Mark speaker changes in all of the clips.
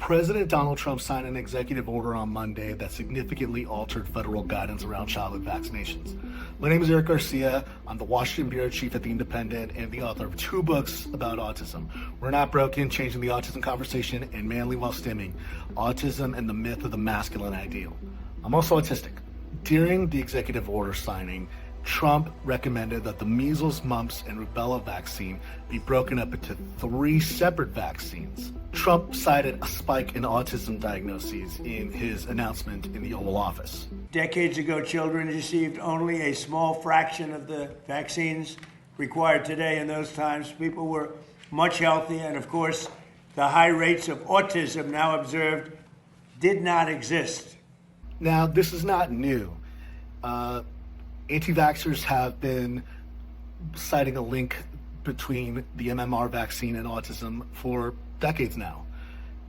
Speaker 1: President Donald Trump signed an executive order on Monday that significantly altered federal guidance around childhood vaccinations. My name is Eric Garcia. I'm the Washington Bureau Chief at The Independent and the author of 2 books about autism. We're Not Broken, Changing the Autism Conversation, and Manly While Stimming, Autism and the Myth of the Masculine Ideal. I'm also autistic. During the executive order signing, Trump recommended that the measles, mumps, and rubella vaccine be broken up into 3 separate vaccines. Trump cited a spike in autism diagnoses in his announcement in the Oval Office.
Speaker 2: Decades ago, children received only a small fraction of the vaccines required today. In those times, people were much healthier, and of course, the high rates of autism now observed did not exist.
Speaker 1: Now, this is not new. Anti-vaxxers have been citing a link between the MMR vaccine and autism for decades now.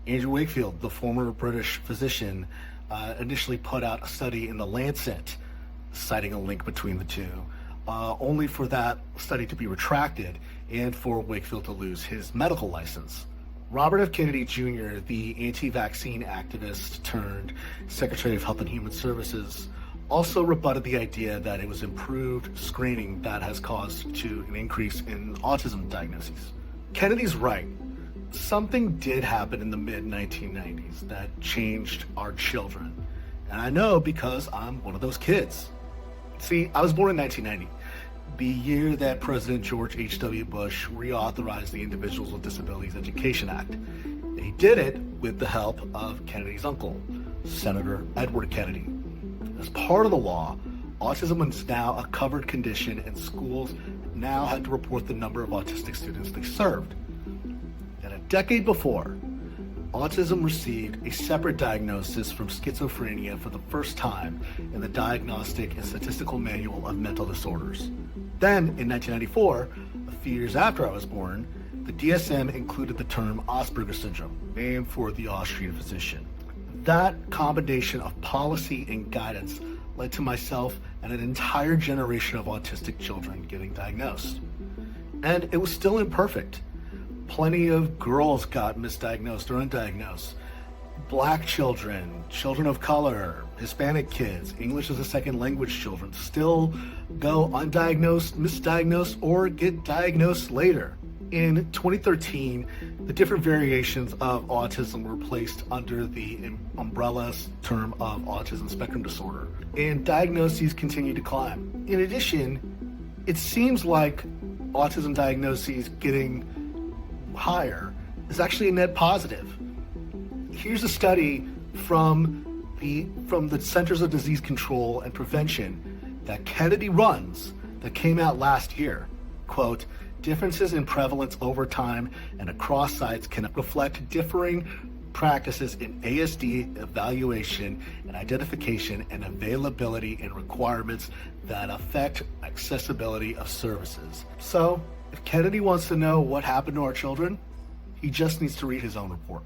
Speaker 1: Andrew Wakefield, the former British physician, initially put out a study in The Lancet citing a link between the two, only for that study to be retracted and for Wakefield to lose his medical license. Robert F. Kennedy Jr., the anti-vaccine activist turned Secretary of Health and Human Services, also rebutted the idea that it was improved screening that has caused to an increase in autism diagnoses. Kennedy's right. Something did happen in the mid-1990s that changed our children. And I know because I'm one of those kids. See, I was born in 1990, the year that President George H.W. Bush reauthorized the Individuals with Disabilities Education Act. He did it with the help of Kennedy's uncle, Senator Edward Kennedy. As part of the law, autism is now a covered condition, and schools now had to report the number of autistic students they served. And a decade before, autism received a separate diagnosis from schizophrenia for the first time in the Diagnostic and Statistical Manual of Mental Disorders. Then, in 1994, a few years after I was born, the DSM included the term Asperger's syndrome, named for the Austrian physician. That combination of policy and guidance led to myself and an entire generation of autistic children getting diagnosed. And it was still imperfect. Plenty of girls got misdiagnosed or undiagnosed. Black children, children of color, Hispanic kids, English as a second language children still go undiagnosed, misdiagnosed, or get diagnosed later. In 2013, the different variations of autism were placed under the umbrella term of autism spectrum disorder, and diagnoses continue to climb. In addition, it seems like autism diagnoses getting higher is actually a net positive. Here's a study from the Centers of Disease Control and Prevention that Kennedy runs that came out last year. Quote, differences in prevalence over time and across sites can reflect differing practices in ASD evaluation and identification and availability and requirements that affect accessibility of services. So, if Kennedy wants to know what happened to our children, he just needs to read his own report.